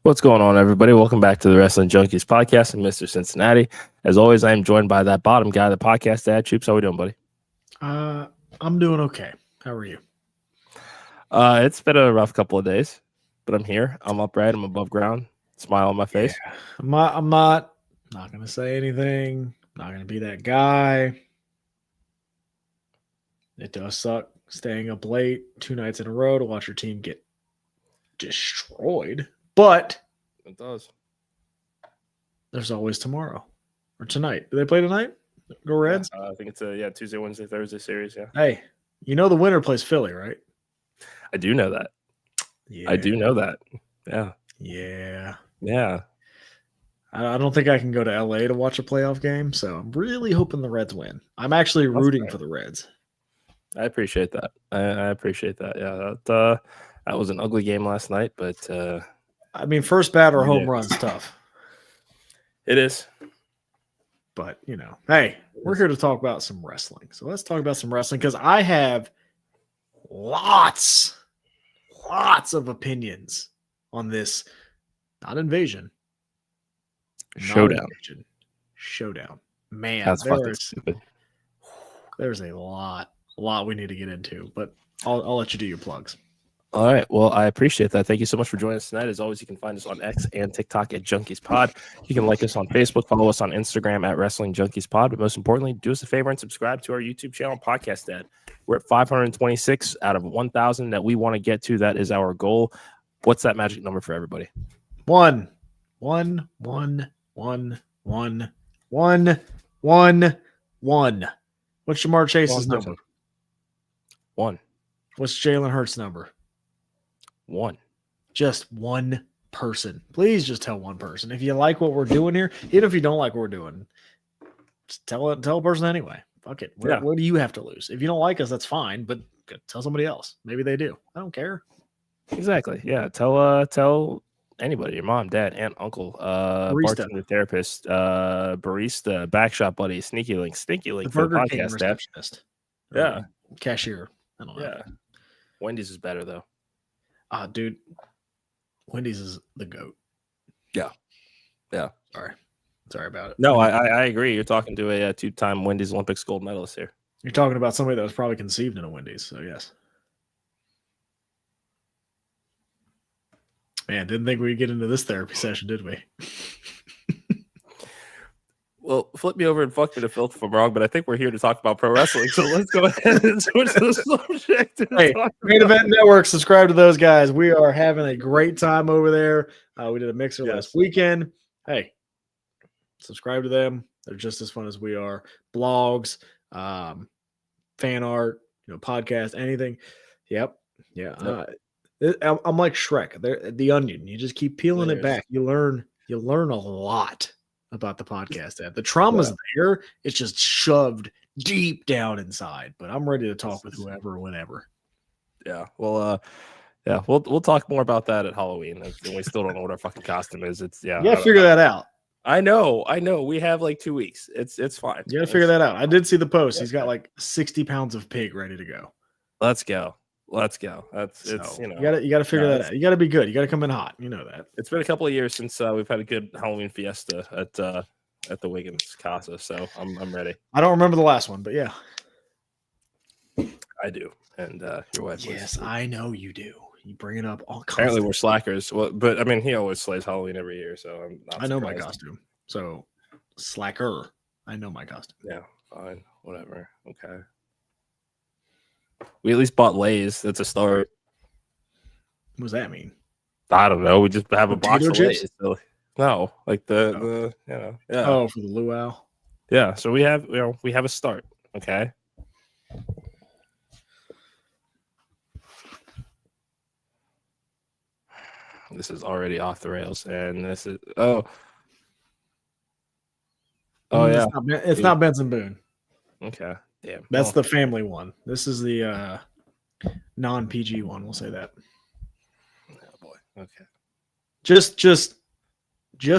What's going on, everybody? Welcome back to the Wrestling Junkies podcast. I'm Mr. Cincinnati. As always, I am joined by that bottom guy, the podcast dad. Troops, how we doing, buddy? I'm doing okay. How are you? It's been a rough couple of days, but I'm here. I'm upright. I'm above ground. Smile on my face. Yeah. I'm not going to say anything. Not going to be that guy. It does suck staying up late 2 nights in a row to watch your team get destroyed. But It does. there's always tomorrow or tonight. Do they play tonight? Go Reds? Yeah, I think it's a Tuesday, Wednesday, Thursday series. Yeah. Hey, you know the winner plays Philly, right? I do know that. Yeah. I do know that. Yeah. Yeah. Yeah. I don't think I can go to LA to watch a playoff game, so I'm really hoping the Reds win. I'm actually rooting for the Reds. I appreciate that. I appreciate that. Yeah. That was an ugly game last night, but I mean, first batter home run's tough. It is. But, hey, we're here to talk about some wrestling. So let's talk about some wrestling because I have lots of opinions on this. Not invasion. Showdown. Showdown. Man, That's fucking stupid. There's a lot we need to get into, but I'll let you do your plugs. All right. Well, I appreciate that. Thank you so much for joining us tonight. As always, you can find us on X and TikTok at Junkies Pod. You can like us on Facebook, follow us on Instagram at Wrestling Junkies Pod. But most importantly, do us a favor and subscribe to our YouTube channel, Podcast Dad. We're at 526 out of 1,000 that we want to get to. That is our goal. What's that magic number for everybody? 1. What's Jamar Chase's number? 1. What's Jalen Hurts' number? 1. Just one person. Please just tell one person. If you like what we're doing here, even if you don't like what we're doing, just tell a person anyway. Fuck it. What do you have to lose? If you don't like us, that's fine, but tell somebody else. Maybe they do. I don't care. Exactly. Yeah. Tell anybody, your mom, dad, aunt, uncle, bartender, therapist, barista, backshop buddy, sneaky link for the podcast receptionist. Yeah. Cashier. I don't know. Yeah. Wendy's is better though. Dude. Wendy's is the GOAT. Yeah. Yeah. Sorry about it. No, I agree. You're talking to a 2-time Wendy's Olympics gold medalist here. You're talking about somebody that was probably conceived in a Wendy's, so yes. Man, didn't think we'd get into this therapy session, did we? Well, flip me over and fuck me to filth if I'm wrong, but I think we're here to talk about pro wrestling. So let's go ahead and switch the subject. Hey, Main Event Network, subscribe to those guys. We are having a great time over there. We did a mixer last weekend. Hey, subscribe to them. They're just as fun as we are. Blogs, fan art, podcast, anything. Yep. Yeah. I'm like Shrek. They're the onion. You just keep peeling it back. You learn a lot about the podcast. The trauma's there. It's just shoved deep down inside. But I'm ready to talk with whoever, whenever. Yeah. Well, we'll talk more about that at Halloween. We still don't know what our fucking costume is. It's You gotta figure that out. I know. We have like 2 weeks. It's fine. You gotta figure that out. I did see the post. He's got like 60 pounds of pig ready to go. Let's go. You gotta figure that out. You gotta be good. You gotta come in hot. You know that. It's been a couple of years since we've had a good Halloween fiesta at the Wiggins Casa, so I'm ready. I don't remember the last one, but yeah, I do. And your wife. Yes, I know you do. You bring it up all. Apparently, we're slackers. Well, but I mean, he always slays Halloween every year, so I'm not. I know my costume. So slacker. I know my costume. Yeah, fine, whatever. Okay. We at least bought Lay's. That's a start. What does that mean? I don't know. We just have a box of chips? Lay's. So, no, like the yeah. Oh, for the luau. Yeah. So we have a start. Okay. This is already off the rails, and this is yeah. It's not Benson Boone. Okay. Damn. That's the family one. This is the non-PG one. We'll say that. Oh boy. Okay. Just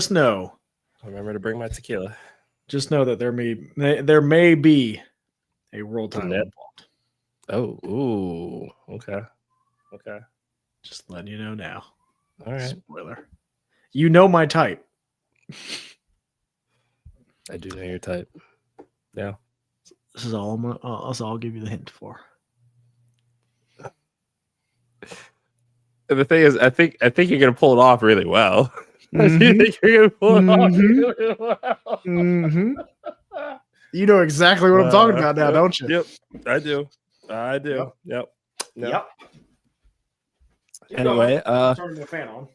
know. Remember to bring my tequila. Just know that there may be a world title involved. Oh, ooh. Okay. Just letting you know now. All right. Spoiler. You know my type. I do know your type. Yeah. This is all I'll give you the hint for. And the thing is, I think you're gonna pull it off really well. Mm-hmm. I think you're gonna pull it off really well. Mm-hmm. You know exactly what I'm talking about now, don't you? Yep, I do. Yep. Anyway, turning the fan on.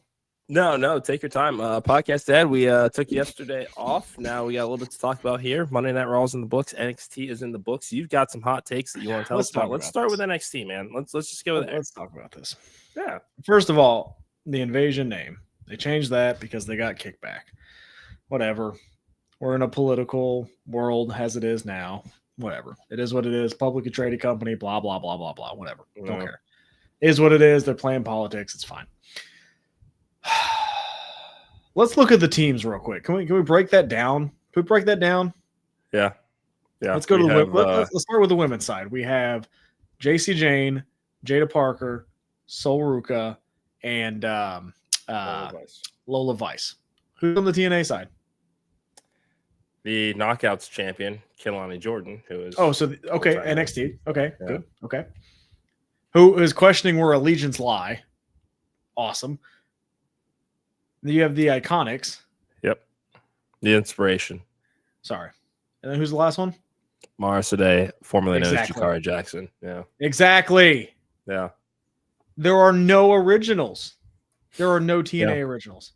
No, take your time. Podcast Dad, we took yesterday off. Now we got a little bit to talk about here. Monday Night Raw is in the books. NXT is in the books. You've got some hot takes that you want to tell us about. Let's start with NXT, man. Let's just go there. Let's talk about this. Yeah. First of all, the Invasion name. They changed that because they got kickback. Whatever. We're in a political world as it is now. Whatever. It is what it is. Publicly traded company, blah, blah, blah, blah, blah. Whatever. Don't care. It is what it is. They're playing politics. It's fine. Let's look at the teams real quick. Can we break that down? Can we break that down? Yeah. Let's go to the let's start with the women's side. We have JC Jane, Jada Parker, Sol Ruka, and Lola Vice. Who's on the TNA side? The Knockouts champion, Kelani Jordan, who is NXT. Okay, yeah. Good. Okay. Who is questioning where allegiance lie? Awesome. Then you have the Iconics. Yep. The Inspiration. Sorry. And then who's the last one? Mara Sade, formerly known as Jakara Jackson. Yeah. Exactly. Yeah. There are no originals. There are no TNA originals.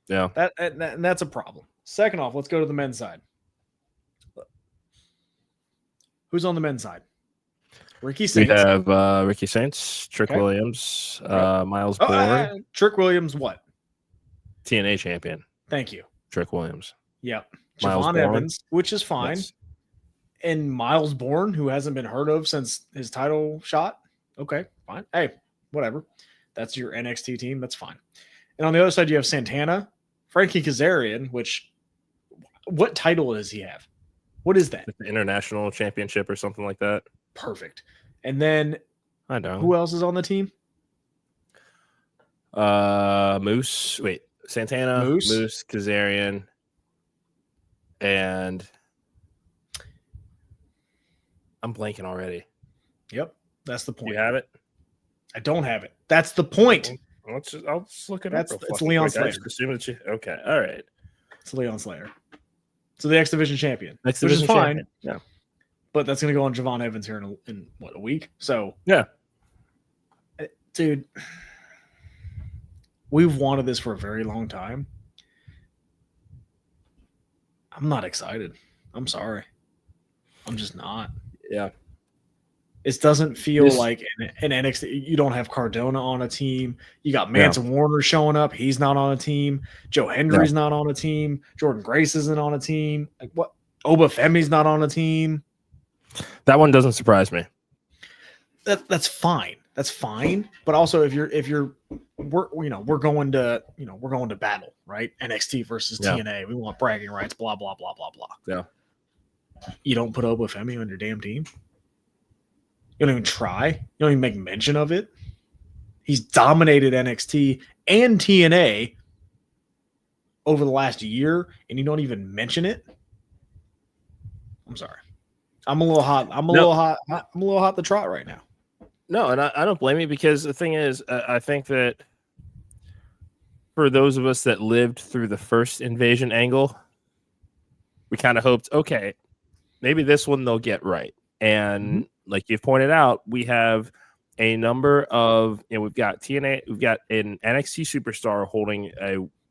Yeah. That's a problem. Second off, let's go to the men's side. Who's on the men's side? Ricky Saints. We have Ricky Saints, Trick Williams, Miles Bourne. Trick Williams, what? TNA champion. Thank you. Trick Williams. Yep. Javon Evans, which is fine. Yes. And Miles Bourne, who hasn't been heard of since his title shot. Okay, fine. Hey, whatever. That's your NXT team. That's fine. And on the other side, you have Santana, Frankie Kazarian, which what title does he have? What is that? The International Championship or something like that. Perfect. And then I know who else is on the team? Moose. Wait, Santana, Moose, Kazarian, and I'm blanking already. Yep, that's the point. You have it? I don't have it. That's the point. I'll just look it up. It's Leon Slayer. Okay, all right. It's Leon Slayer. So the X Division champion, which is fine. Yeah, but that's going to go on Javon Evans here in what, a week? So yeah, dude, we've wanted this for a very long time. I'm not excited. I'm sorry. I'm just not. Yeah. It doesn't feel like in NXT, you don't have Cardona on a team. You got Manson Warner showing up. He's not on a team. Joe Hendry's not on a team. Jordan Grace isn't on a team. Like what? Oba Femi's not on a team. That one doesn't surprise me. That's fine. That's fine. But also, we're going to battle, right? NXT versus TNA. We want bragging rights. Blah blah blah blah blah. Yeah. You don't put Oba Femi on your damn team. You don't even try. You don't even make mention of it. He's dominated NXT and TNA over the last year, and you don't even mention it. I'm sorry. I'm a little hot. I'm a little hot to trot right now. No, and I don't blame you, because the thing is, I think that for those of us that lived through the first Invasion angle, we kind of hoped, okay, maybe this one they'll get right. And like you've pointed out, we have a number of, we've got TNA, we've got an NXT superstar holding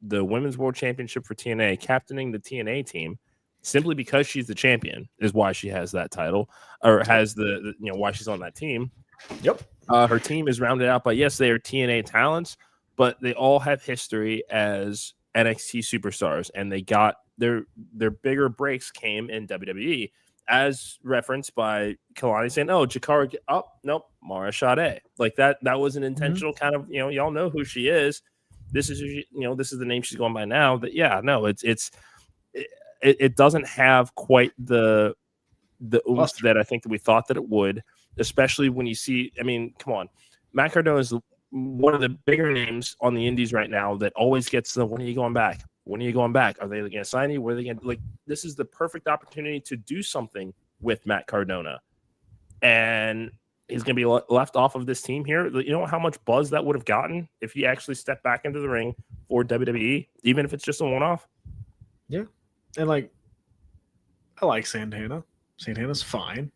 the Women's World Championship for TNA, captaining the TNA team, simply because she's the champion is why she has that title, or has the why she's on that team. Yep. Her team is rounded out by, yes, they are TNA talents, but they all have history as NXT superstars, and they got their bigger breaks came in WWE, as referenced by Kalani saying, "Oh, Jakara, nope, Mara Sade." Like that was an intentional kind of, y'all know who she is. This is this is the name she's going by now. But yeah, no, it doesn't have quite the oomph that I think that we thought that it would, especially when you see. I mean, come on, Matt Cardona is one of the bigger names on the indies right now that always gets the, when are you going back? When are you going back? Are they going to sign you? Where are they going to, like, this is the perfect opportunity to do something with Matt Cardona. And he's going to be left off of this team here. You know how much buzz that would have gotten if he actually stepped back into the ring for WWE, even if it's just a one-off? Yeah. And, like, I like Santana. Santana's fine.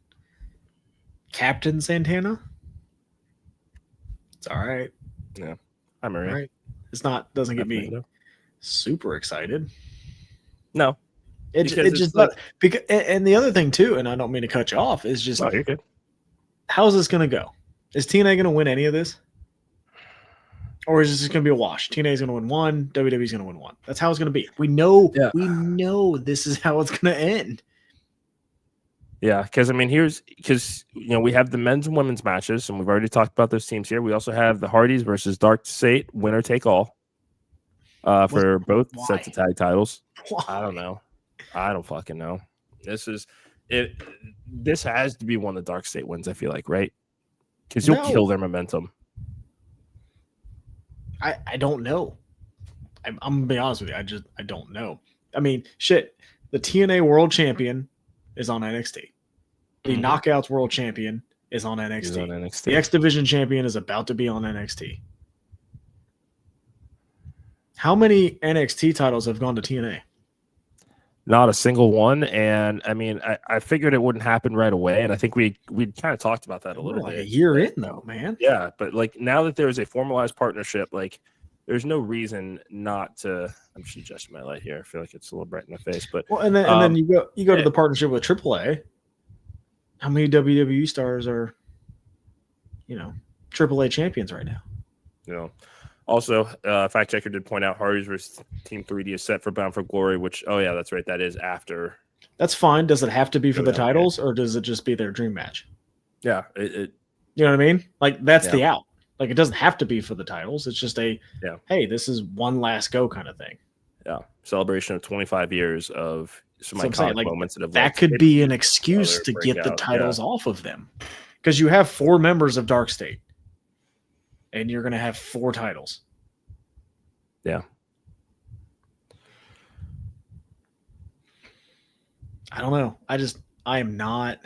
Captain Santana? It's all right. Yeah. I'm all right. It's not, doesn't get me super excited. No. It just like, because, and the other thing too, and I don't mean to cut you off, is just, you're good. How's this going to go? Is TNA going to win any of this? Or is this just going to be a wash? TNA is going to win one, WWE's going to win one. That's how it's going to be. We know this is how it's going to end. Yeah, because I mean, because we have the men's and women's matches, and we've already talked about those teams here. We also have the Hardys versus Dark State, winner take all, for both sets of tag titles. Why? I don't know. I don't fucking know. This is it. This has to be one of the Dark State wins. I feel like, right? Because you'll kill their momentum. I don't know. I'm gonna be honest with you. I don't know. I mean, shit. The TNA World Champion is on NXT. The Knockouts World Champion is on NXT. The X Division Champion is about to be on NXT. How many NXT titles have gone to TNA? Not a single one. And I mean, I figured it wouldn't happen right away. And I think we kind of talked about that a little bit. A year in, though, man. Yeah. But like now that there's a formalized partnership, like there's no reason not to. I'm just adjusting my light here. I feel like it's a little bright in my face. But and then you go to the partnership with AAA. How many WWE stars are, AAA champions right now? Also, fact checker did point out Hardys versus Team 3D is set for Bound for Glory, which, that's right. That is after. That's fine. Does it have to be for the titles, or does it just be their dream match? Yeah. You know what I mean? Like, that's the out. Like, it doesn't have to be for the titles. It's just hey, this is one last go kind of thing. Yeah. Celebration of 25 years of some iconic moments that could be an excuse to get the titles off of them. Because you have 4 members of Dark State. And you're going to have 4 titles. Yeah. I don't know. I'm not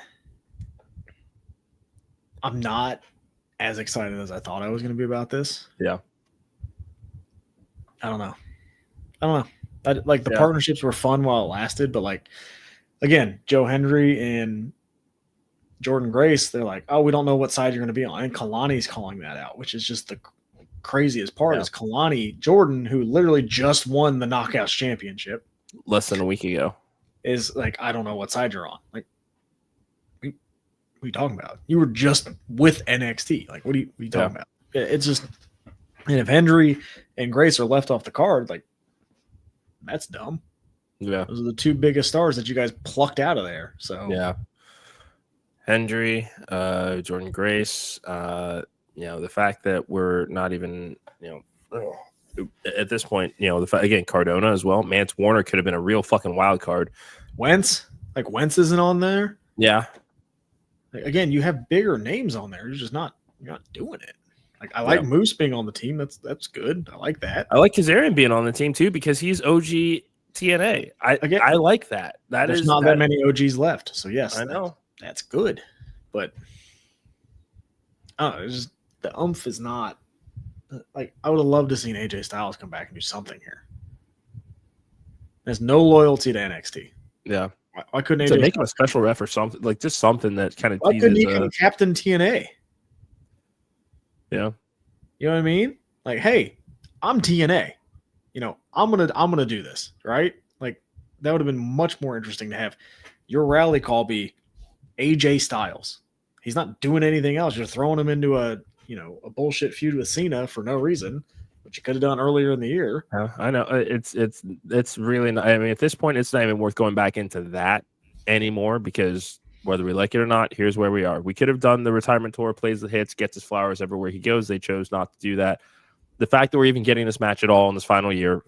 as excited as I thought I was going to be about this. Yeah. I don't know. The partnerships were fun while it lasted, but like, again, Joe Hendry and Jordan Grace, they're like, oh, we don't know what side you're going to be on. And Kalani's calling that out, which is just the craziest part is Kalani Jordan, who literally just won the Knockouts Championship less than a week ago, is like, I don't know what side you're on. Like, what are you talking about? You were just with NXT. Like, what are you talking about? It's just, and if Hendry and Grace are left off the card, like, that's dumb. Yeah. Those are the 2 biggest stars that you guys plucked out of there. So, yeah. Hendry, Jordan Grace, the fact that we're not even, at this point, the fact, again, Cardona as well. Mance Warner could have been a real fucking wild card. Wentz isn't on there. Yeah. Like, again, you have bigger names on there. You're not doing it. Like, I like Moose being on the team. That's good. I like that. I like Kazarian being on the team too because he's OG TNA. I like that. There's not that many OGs left. So yes, I know. That's good, but I don't know. It's just the oomph is not like I would have loved to seen AJ Styles come back and do something here. There's no loyalty to NXT. Yeah, why couldn't AJ make him a special ref or something? Like just something that kind of. Why couldn't he become Captain TNA? Yeah, you know what I mean. Like, hey, I'm TNA. I'm gonna do this right. Like that would have been much more interesting to have your rally call be AJ Styles. He's not doing anything else. You're throwing him into a bullshit feud with Cena for no reason, which you could have done earlier in the year. I know it's really not, I mean, at this point, it's not even worth going back into that anymore because whether we like it or not, here's where we are. We could have done the retirement tour, plays the hits, gets his flowers everywhere he goes. They chose not to do that. The fact that we're even getting this match at all in this final year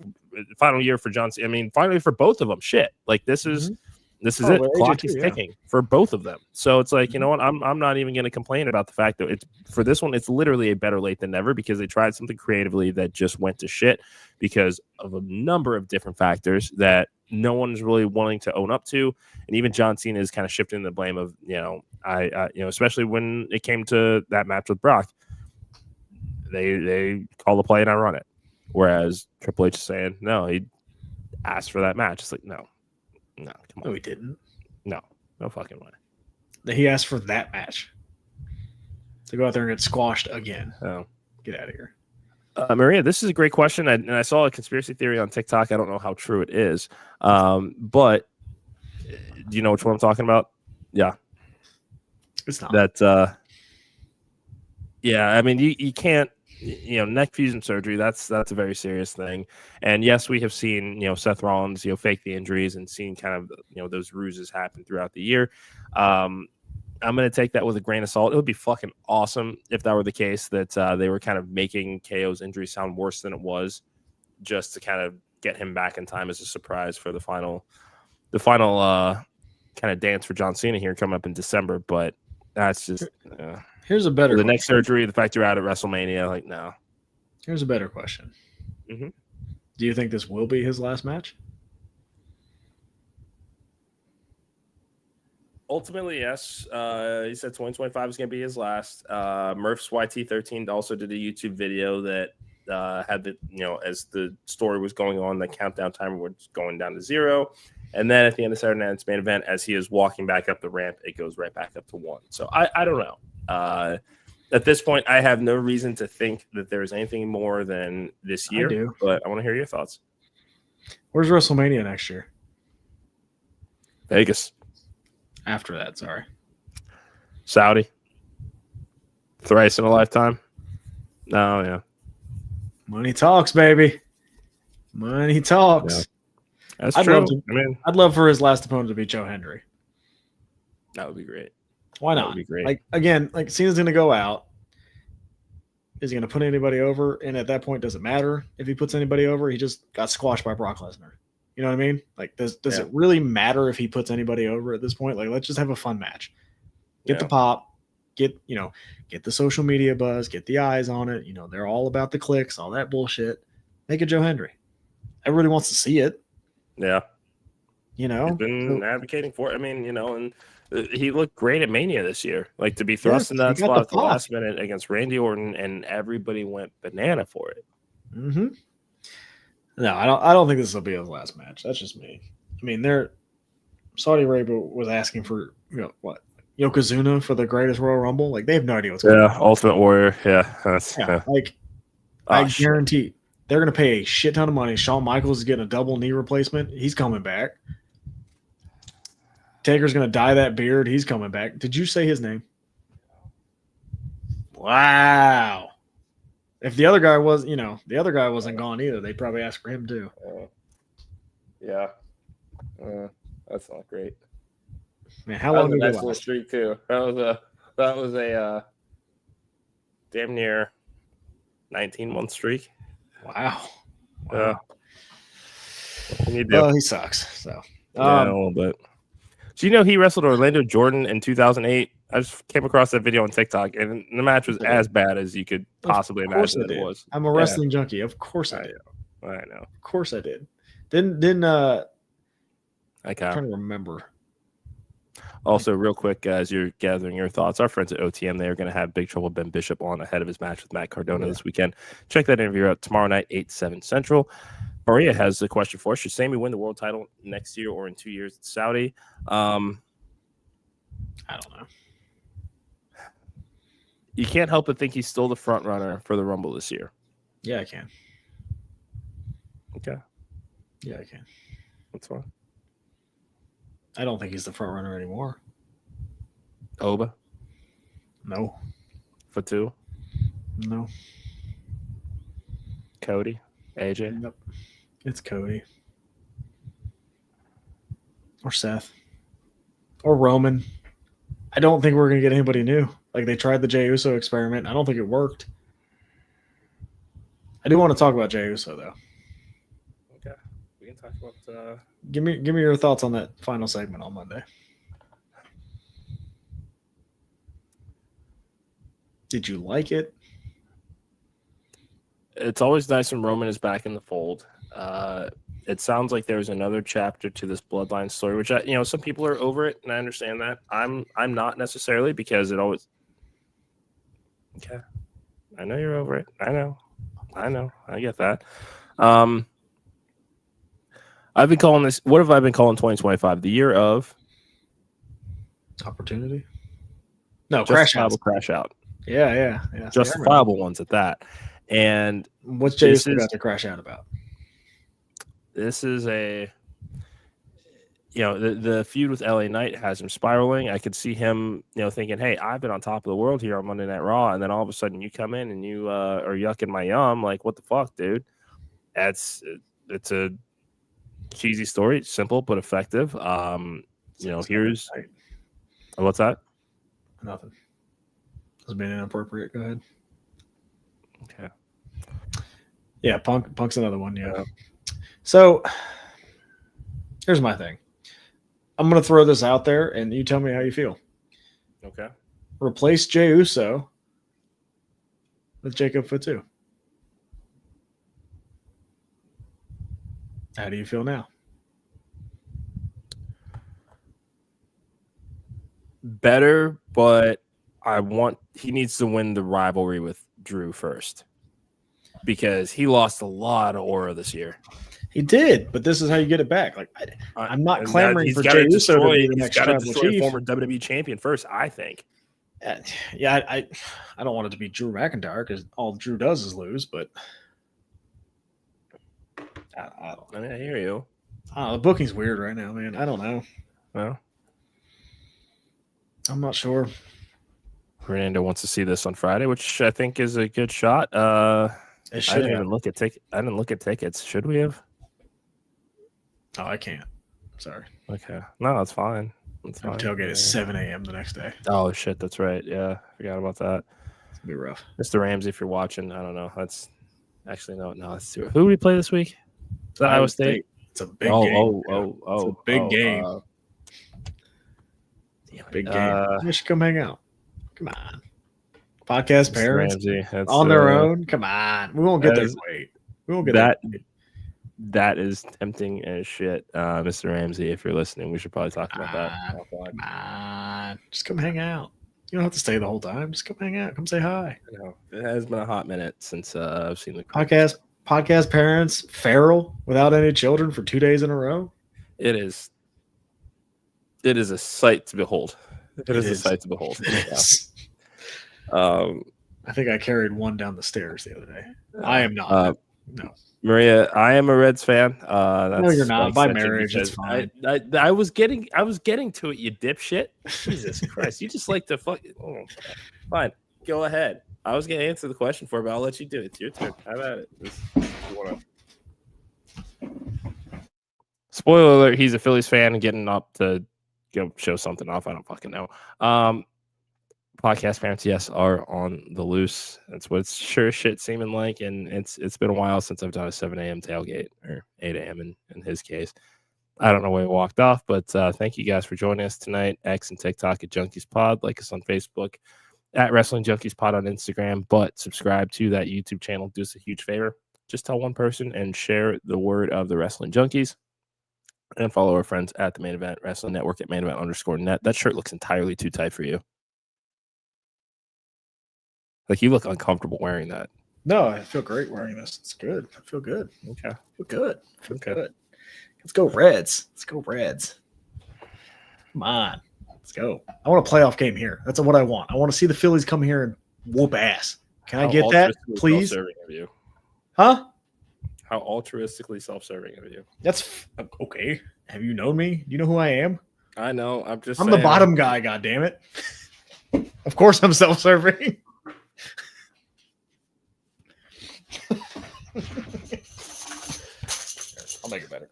for Johnson, I mean, finally for both of them, shit. Like this is This is it. AJ Clock too, is yeah. ticking for both of them. So it's like, you know what? I'm not even going to complain about the fact that it's for this one. It's literally a better late than never because they tried something creatively that just went to shit because of a number of different factors that no one's really wanting to own up to. And even John Cena is kind of shifting the blame of, especially when it came to that match with Brock, they call the play and I run it. Whereas Triple H is saying, no, he asked for that match. It's like, no, come on. No, he didn't. No fucking way. He asked for that match to go out there and get squashed again. Oh, get out of here. Maria, this is a great question. And I saw a conspiracy theory on TikTok. I don't know how true it is. But do you know which one I'm talking about? Yeah. It's not. That, yeah, I mean, you can't, neck fusion surgery, that's a very serious thing. And yes, we have seen, Seth Rollins, fake the injuries and seen kind of, those ruses happen throughout the year. I'm going to take that with a grain of salt. It would be fucking awesome if that were the case, that they were kind of making KO's injury sound worse than it was just to kind of get him back in time as a surprise for the final kind of dance for John Cena here coming up in December. But that's just... Here's a better question. neck surgery, the fact you're out at WrestleMania, like, no. Here's a better question. Mm-hmm. Do you think this will be his last match? Ultimately, yes. He said 2025 is going to be his last. Murph's YT13 also did a YouTube video that had the, as the story was going on, the countdown timer was going down to 0. And then at the end of Saturday Night's Main Event, as he is walking back up the ramp, it goes right back up to 1. So I don't know. At this point, I have no reason to think that there's anything more than this year. I do. But I want to hear your thoughts. Where's WrestleMania next year? Vegas. After that, sorry. Saudi. Thrice in a lifetime. Oh, yeah. Money talks, baby. Money talks. Yeah. That's true. I'd love for his last opponent to be Joe Hendry. That would be great. Why not? That would be great. Like, again, Cena's going to go out. Is he going to put anybody over? And at that point, does it matter if he puts anybody over? He just got squashed by Brock Lesnar. You know what I mean? Like, does it really matter if he puts anybody over at this point? Like, let's just have a fun match. Get the pop. Get the social media buzz. Get the eyes on it. They're all about the clicks, all that bullshit. Make it Joe Hendry. Everybody wants to see it. Yeah. He's been advocating for it. I mean, and he looked great at Mania this year. Like, to be thrust in that spot at the last minute against Randy Orton, and everybody went banana for it. Mm-hmm. No, I don't think this will be his last match. That's just me. I mean, Saudi Arabia was asking for Yokozuna for the greatest Royal Rumble. Like, they have no idea what's going on. Yeah, Ultimate Warrior. Yeah. I guarantee they're going to pay a shit ton of money. Shawn Michaels is getting a double knee replacement. He's coming back. Taker's going to dye that beard. He's coming back. Did you say his name? Wow. If the other guy wasn't gone either, they'd probably ask for him too. Yeah. That's not great. Man, how long did that last streak too? That was a damn near 19-month streak. Wow. What can you do? He sucks. So a little bit. So he wrestled Orlando Jordan in 2008. I just came across that video on TikTok, and the match was as bad as you could possibly imagine that it was. I'm a wrestling junkie. Of course I did. I know. Of course I did. Didn't I'm trying to remember. Also, real quick, as you're gathering your thoughts, our friends at OTM, they are going to have Big Trouble Ben Bishop on ahead of his match with Matt Cardona this weekend. Check that interview out tomorrow night, 8/7 Central. Maria has a question for us. Should Sami win the world title next year or in 2 years at Saudi? I don't know. You can't help but think he's still the front runner for the Rumble this year. Yeah, I can. Okay. Yeah, I can. That's fine. I don't think he's the front runner anymore. Oba? No. Fatu? No. Cody? AJ? Yep. It's Cody. Or Seth. Or Roman. I don't think we're going to get anybody new. Like, they tried the Jey Uso experiment. I don't think it worked. I do want to talk about Jey Uso, though. Okay. We can talk about. Give me your thoughts on that final segment on Monday. Did you like it? It's always nice when Roman is back in the fold. It sounds like there's another chapter to this bloodline story, which some people are over it, and I understand that. I'm not necessarily, because it always. Okay, I know you're over it. I know. I get that. I've been calling this. What have I been calling 2025? The year of opportunity. No, justifiable crash out. Yeah. Justifiable ones at that. And what's Jay Uso got to crash out about? This is the feud with LA Knight has him spiraling. I could see him, thinking, hey, I've been on top of the world here on Monday Night Raw, and then all of a sudden you come in and you are yucking my yum. Like, what the fuck, dude? It's a cheesy story, simple but effective. Here's what's that? Nothing. Was being inappropriate. Go ahead. Okay. Yeah, Punk's another one. Yeah. So here's my thing. I'm going to throw this out there, and you tell me how you feel. Okay. Replace Jey Uso with Jacob Fatu. How do you feel now? Better, but he needs to win the rivalry with Drew first, because he lost a lot of aura this year. He did, but this is how you get it back. Like, I'm not clamoring for Jey Uso to be the next tribal chief. Former WWE champion first, I think. Yeah, I don't want it to be Drew McIntyre, because all Drew does is lose. But I hear you. The booking's weird right now, man. I don't know. Well, I'm not sure. Fernando wants to see this on Friday, which I think is a good shot. I didn't even look at tickets. Should we have? Oh, I can't. Sorry. Okay. No, that's fine. Tailgate is 7 a.m. the next day. Oh shit, that's right. Yeah, forgot about that. It's gonna be rough. Mr. Ramsey, if you're watching, I don't know. That's actually no. That's too. Who do we play this week? Is that Iowa State? It's a big game. It's a big game. Big game. You should come hang out. Come on. Podcast parents on their own. Come on. We won't get their weight. We won't get that. That is tempting as shit, Mr. Ramsey. If you're listening, we should probably talk about that. Come on. Just come hang out. You don't have to stay the whole time. Just come hang out. Come say hi. I know. It has been a hot minute since I've seen the podcast parents feral without any children for 2 days in a row. It is a sight to behold. It is a sight to behold. I think I carried one down the stairs the other day. I am not. No. Maria, I am a Reds fan. No, you're not. By marriage, it's fine. I was getting to it, you dipshit. Jesus Christ, you just like to fuck. Oh, fine, go ahead. I was gonna answer the question for it, but I'll let you do it. It's your turn. How about it? Spoiler alert: he's a Phillies fan and getting up to show something off. I don't fucking know. Podcast parents, yes, are on the loose. That's what it's sure shit seeming like, and it's been a while since I've done a 7 a.m. tailgate, or 8 a.m. in his case. I don't know where he walked off, but thank you guys for joining us tonight. X and TikTok at Junkies Pod. Like us on Facebook at Wrestling Junkies Pod on Instagram, but subscribe to that YouTube channel. Do us a huge favor. Just tell one person and share the word of the Wrestling Junkies. And follow our friends at the Main Event Wrestling Network at @main_event_net. That shirt looks entirely too tight for you. Like, you look uncomfortable wearing that. No, I feel great wearing this. It's good. I feel good. Okay. I feel good. Good. Let's go Reds. Come on. Let's go. I want a playoff game here. That's what I want. I want to see the Phillies come here and whoop ass. Can I get that, please? Self-serving of you. Huh? How altruistically self-serving of you. That's okay. Have you known me? Do you know who I am? I know. I'm the bottom guy, goddammit. Of course I'm self-serving. I'll make it better.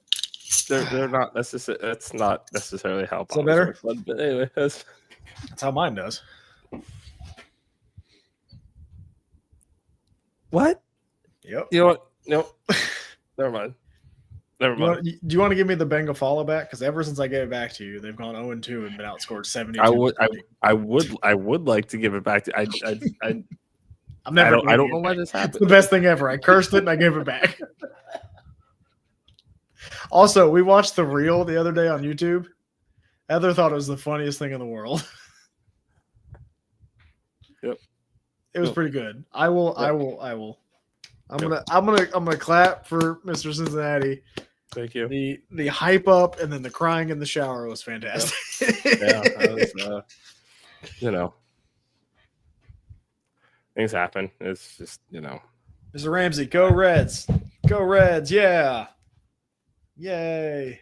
They're not necessarily. That's not necessarily how. Is that better? Fun, but anyway, that's how mine does. What? Yep. You know what? Nope. Never mind. Never mind. Do you want to give me the Bengal follow back? Because ever since I gave it back to you, they've gone 0-2 and been outscored 72. I would like to give it back to. I'm never. I don't know why this happened. It's the best thing ever. I cursed it and I gave it back. Also, we watched the reel the other day on YouTube. Heather thought it was the funniest thing in the world. Yep. It was pretty good. I will. I'm gonna clap for Mr. Cincinnati. Thank you. The hype up and then the crying in the shower was fantastic. Yeah, that was, things happen. It's just, Mr. Ramsey, go Reds. Go Reds, yeah. Yay.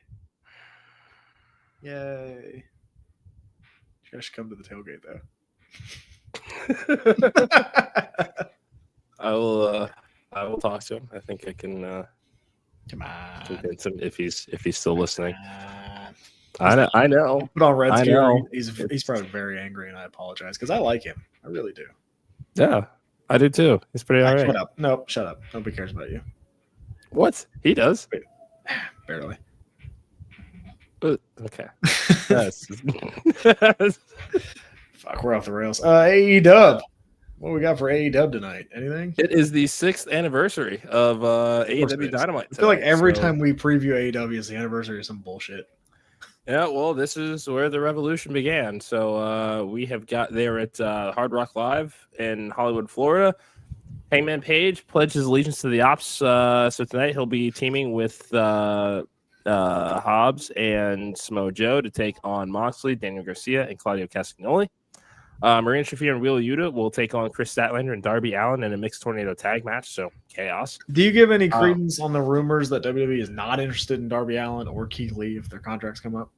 Yay. You guys should come to the tailgate though. I will talk to him. I think I can Come on. convince him if he's still listening. I know. Put on Reds gear. know. He's probably very angry, and I apologize because I like him. I really do. Yeah, I do too. He's pretty all right. Shut up. No, shut up. Nobody cares about you. What? He does. Barely. Okay. Yes. Fuck, we're off the rails. AEW. What we got for AEW tonight? Anything? It is the 6th anniversary of AEW Dynamite. I feel like every time we preview AEW is the anniversary of some bullshit. Yeah, well, this is where the revolution began. So we have got there at Hard Rock Live in Hollywood, Florida. Hangman Page pledged his allegiance to the Ops. So tonight he'll be teaming with Hobbs and Samoa Joe to take on Moxley, Daniel Garcia, and Claudio Castagnoli. Marina Shafir and Wheeler Yuta will take on Chris Statlander and Darby Allin in a mixed tornado tag match. So chaos. Do you give any credence on the rumors that WWE is not interested in Darby Allin or Keith Lee if their contracts come up?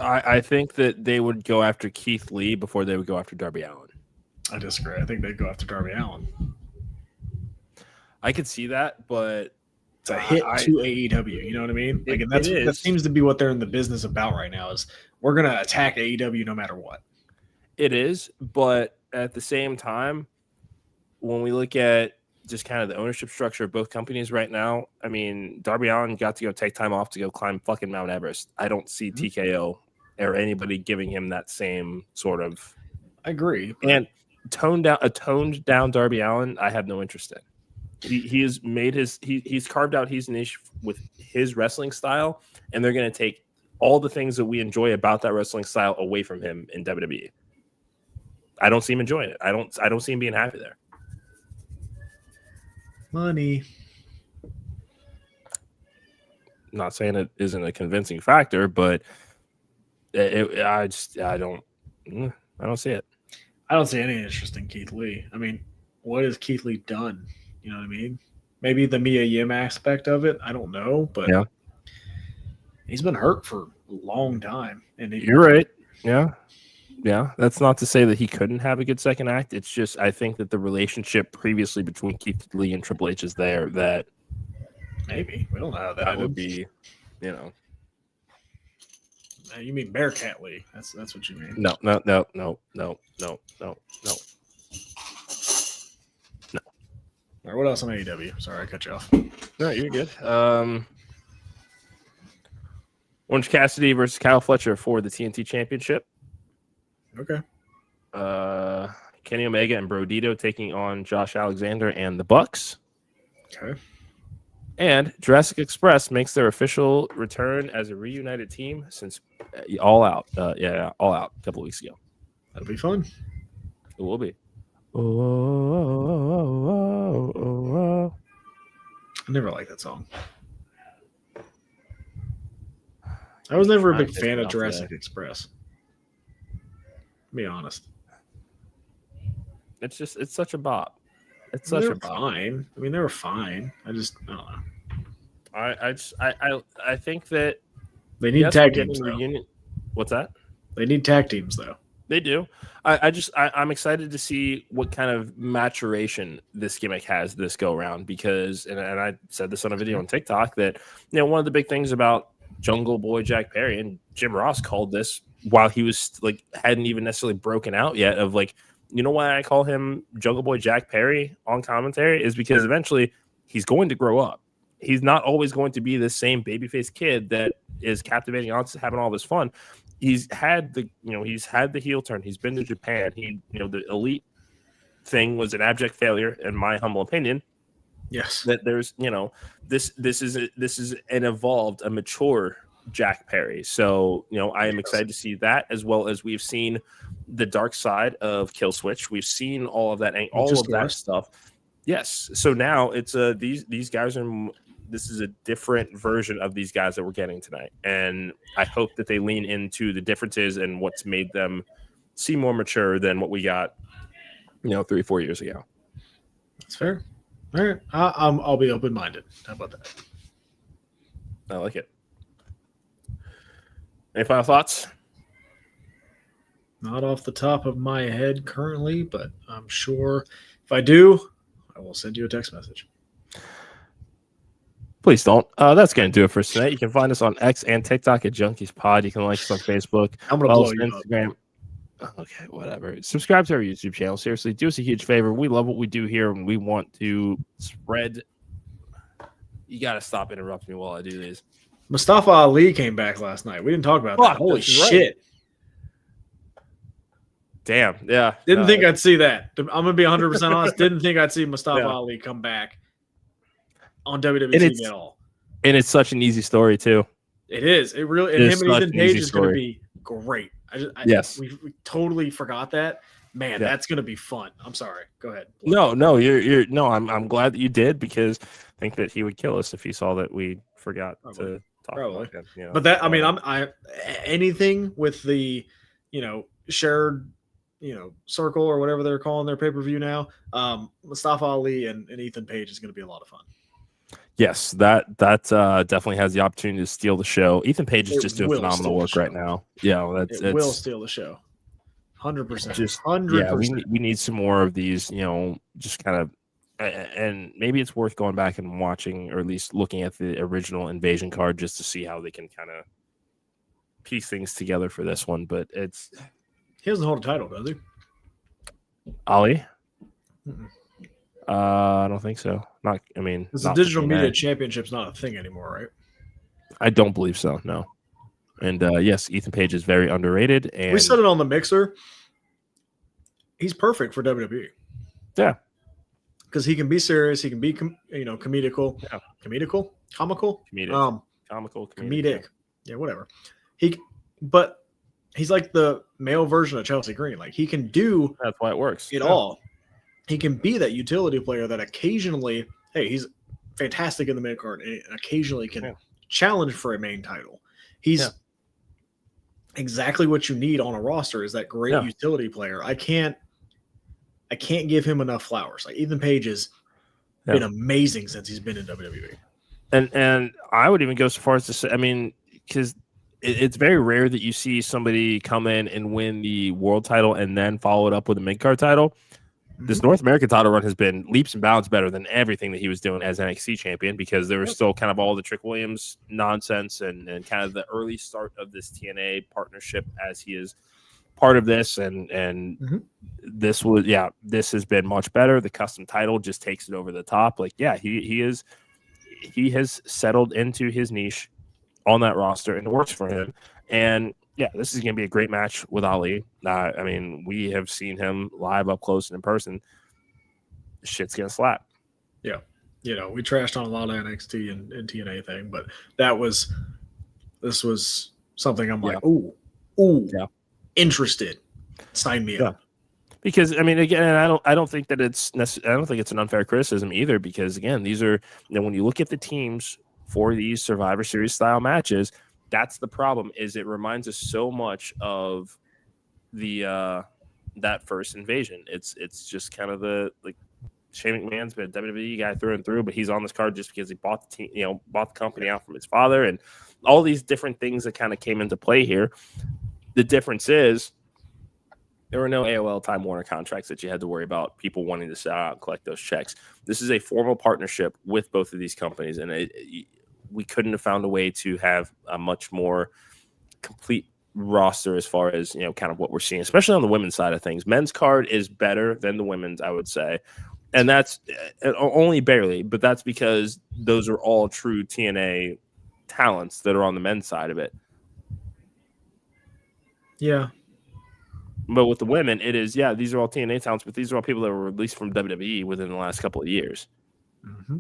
I think that they would go after Keith Lee before they would go after Darby Allin. I disagree. I think they'd go after Darby Allin. I could see that, but it's a hit to AEW. You know what I mean? Like, and that seems to be what they're in the business about right now. Is we're gonna attack AEW no matter what. It is, but at the same time, when we look at just kind of the ownership structure of both companies right now, I mean, Darby Allin got to go take time off to go climb fucking Mount Everest. I don't see TKO or anybody giving him that same sort of. I agree. And toned down Darby Allin, I have no interest in. He has made he's carved out his niche with his wrestling style, and they're going to take all the things that we enjoy about that wrestling style away from him in WWE. I don't see him enjoying it. I don't see him being happy there. Money. Not saying it isn't a convincing factor, but I don't see it. I don't see any interest in Keith Lee. I mean, what has Keith Lee done? You know what I mean? Maybe the Mia Yim aspect of it. I don't know, but yeah, he's been hurt for a long time. And you're right. Yeah. Yeah. That's not to say that he couldn't have a good second act. It's just I think that the relationship previously between Keith Lee and Triple H is there that maybe we don't know how that would be. You know. You mean Bearcat Lee? That's what you mean. No. All right, what else on AEW? Sorry, I cut you off. No, you're good. Orange Cassidy versus Kyle Fletcher for the TNT Championship. Okay. Kenny Omega and Brodito taking on Josh Alexander and the Bucks. Okay. And Jurassic Express makes their official return as a reunited team since All Out. All Out a couple of weeks ago. That'll be fun. It will be. I never liked that song. I was never a big fan of Jurassic Express. Be honest. It's such a bop. It's such a bop. Fine. I mean, they were fine. I don't know. I think that they need tag teams. What's that? They need tag teams though. They do. I'm excited to see what kind of maturation this gimmick has this go around because, and I said this on a video on TikTok that, one of the big things about Jungle Boy Jack Perry and Jim Ross called this while he was like, hadn't even necessarily broken out yet of like, you know why I call him Jungle Boy Jack Perry on commentary is because eventually he's going to grow up. He's not always going to be the same babyface kid that is captivating on having all this fun. He's had the heel turn. He's been to Japan. The elite thing was an abject failure, in my humble opinion. Yes, that there's this is an evolved, a mature Jack Perry. So I am excited to see that, as well as we've seen the dark side of Kill Switch. We've seen all of that, that stuff. Yes. So now it's these guys are. This is a different version of these guys that we're getting tonight, and I hope that they lean into the differences and what's made them seem more mature than what we got, 3-4 years ago. That's fair. All right, I'll be open-minded. How about that? I like it. Any final thoughts? Not off the top of my head currently, but I'm sure if I do, I will send you a text message. Please don't. That's going to do it for tonight. You can find us on X and TikTok at Junkies Pod. You can like us on Facebook. I'm going to blow you Instagram. Up. Okay, whatever. Subscribe to our YouTube channel. Seriously, do us a huge favor. We love what we do here, and we want to spread. You got to stop interrupting me while I do these. Mustafa Ali came back last night. We didn't talk about that. Holy shit. Right. Damn. Yeah. Didn't think I'd see that. I'm going to be 100% honest. Didn't think I'd see Mustafa Ali come back on WWE TV at all. And it's such an easy story, too. It is. It really. And him and Ethan Page is going to be great. Yes. We totally forgot that. Man, that's going to be fun. I'm sorry. Go ahead. No, I'm glad that you did, because I think that he would kill us if he saw that we forgot to talk about him. But that, I mean, I anything with the, shared, circle or whatever they're calling their pay-per-view now. Mustafa Ali and Ethan Page is going to be a lot of fun. Yes, that definitely has the opportunity to steal the show. Ethan Page is just doing phenomenal work right now. Yeah, it will steal the show. 100%. Just 100%. Yeah, we need some more of these. Just kind of, and maybe it's worth going back and watching, or at least looking at the original Invasion card, just to see how they can kind of piece things together for this one. But he doesn't hold a title, does he? Ali? I don't think so. The digital media championship's not a thing anymore, right? I don't believe so. No. And yes, Ethan Page is very underrated. And we said it on the mixer. He's perfect for WWE. Yeah, because he can be serious. He can be, comedical. Yeah. Comical. Comedic. Yeah, whatever. But he's like the male version of Chelsea Green. Like, he can do. That's why it works. All. He can be that utility player that occasionally, he's fantastic in the mid card, and occasionally can challenge for a main title. He's exactly what you need on a roster, is that great utility player. I can't give him enough flowers. Like, Ethan Page has been amazing since he's been in WWE. And I would even go so far as to say, because it's very rare that you see somebody come in and win the world title and then follow it up with a mid card title. This North American title run has been leaps and bounds better than everything that he was doing as NXT champion, because there was still kind of all the Trick Williams nonsense and kind of the early start of this TNA partnership as he is part of this. And this has been much better. The custom title just takes it over the top. Like, he has settled into his niche on that roster, and it works for him. And this is going to be a great match with Ali. We have seen him live up close and in person. Shit's going to slap. Yeah. We trashed on a lot of NXT and TNA thing, but this was something I'm like, interested. Sign me up. Because again, I don't think that it's an unfair criticism either, because again, these are, when you look at the teams for these Survivor Series style matches, that's the problem, is it reminds us so much of the that first Invasion. It's just kind of the, like, Shane McMahon's been a WWE guy through and through, but he's on this card just because he bought the team, bought the company out from his father, and all these different things that kind of came into play here. The difference is there were no AOL Time Warner contracts that you had to worry about people wanting to sell out and collect those checks. This is a formal partnership with both of these companies, and we couldn't have found a way to have a much more complete roster as far as, you know, kind of what we're seeing, especially on the women's side of things. Men's card is better than the women's, I would say. And that's only barely, but that's because those are all true TNA talents that are on the men's side of it. Yeah. But with the women, it is, yeah, these are all TNA talents, but these are all people that were released from WWE within the last couple of years. Mm-hmm.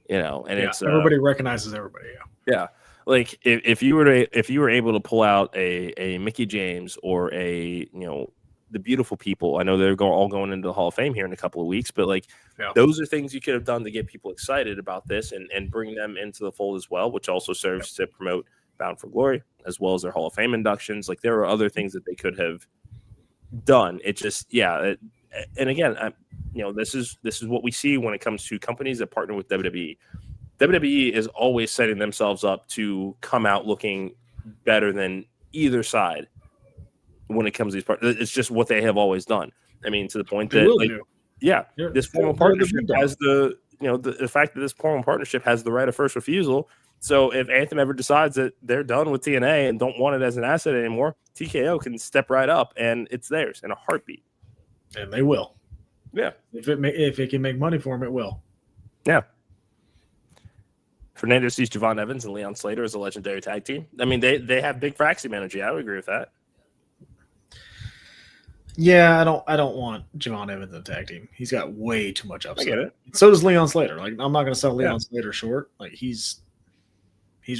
You know, and it's everybody recognizes everybody. Yeah. Like if you were able to pull out a Mickie James or a, you know, the Beautiful People, I know they're all going into the Hall of Fame here in a couple of weeks, but like those are things you could have done to get people excited about this and bring them into the fold as well, which also serves to promote Bound for Glory as well as their Hall of Fame inductions. Like there are other things that they could have done. It just, and again, you know, this is what we see when it comes to companies that partner with WWE. WWE is always setting themselves up to come out looking better than either side when it comes to these parts. It's just what they have always done. I mean, to the point that, like, this formal partnership has the, you know, the fact that this formal partnership has the right of first refusal. So if Anthem ever decides that they're done with TNA and don't want it as an asset anymore, TKO can step right up and it's theirs in a heartbeat. And they will. Yeah. If it can make money for them, it will. Yeah. Fernando sees Javon Evans and Leon Slater as a legendary tag team. I mean, they have big Fraxium energy. I would agree with that. Yeah, I don't want Javon Evans in a tag team. He's got way too much upside. I get it. So does Leon Slater. Like, I'm not going to sell Leon Slater short. Like, he's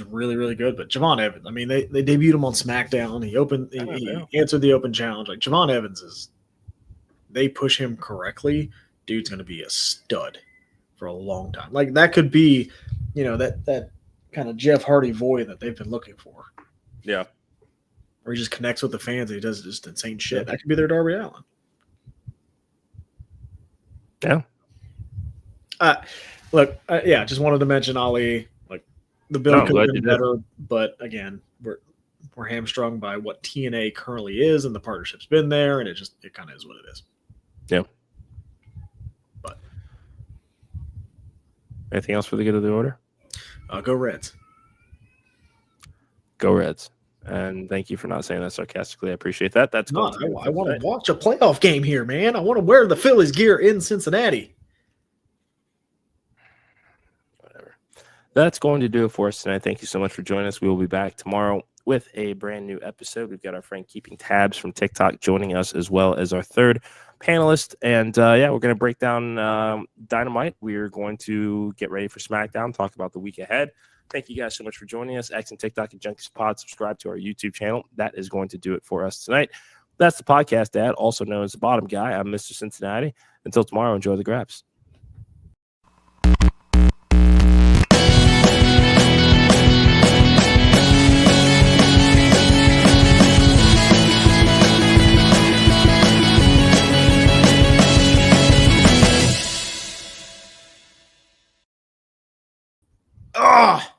really, really good. But Javon Evans, I mean, they debuted him on SmackDown. He answered the open challenge. Like, Javon Evans they push him correctly, dude's going to be a stud for a long time. Like, that could be, you know, that kind of Jeff Hardy void that they've been looking for. Yeah. Or he just connects with the fans and he does just insane shit. That could be their Darby Allin. Yeah. Just wanted to mention Ali. Like, the build could have been better, but again, we're hamstrung by what TNA currently is, and the partnership's been there, and it kind of is what it is. Yeah. But anything else for the good of the order? Go Reds. Go Reds. And thank you for not saying that sarcastically. I appreciate that. That's not. I want to watch a playoff game here, man. I want to wear the Phillies gear in Cincinnati. Whatever. That's going to do it for us tonight. Thank you so much for joining us. We will be back tomorrow with a brand new episode. We've got our friend Keeping Tabs from TikTok joining us, as well as our third panelist. And we're going to break down Dynamite. We're going to get ready for SmackDown, talk about the week ahead. Thank you guys so much for joining us. X and TikTok and Junkies Pod. Subscribe to our YouTube channel. That is going to do it for us tonight. That's the podcast dad, also known as the bottom guy. I'm Mr. Cincinnati. Until tomorrow, enjoy the grabs. Ah!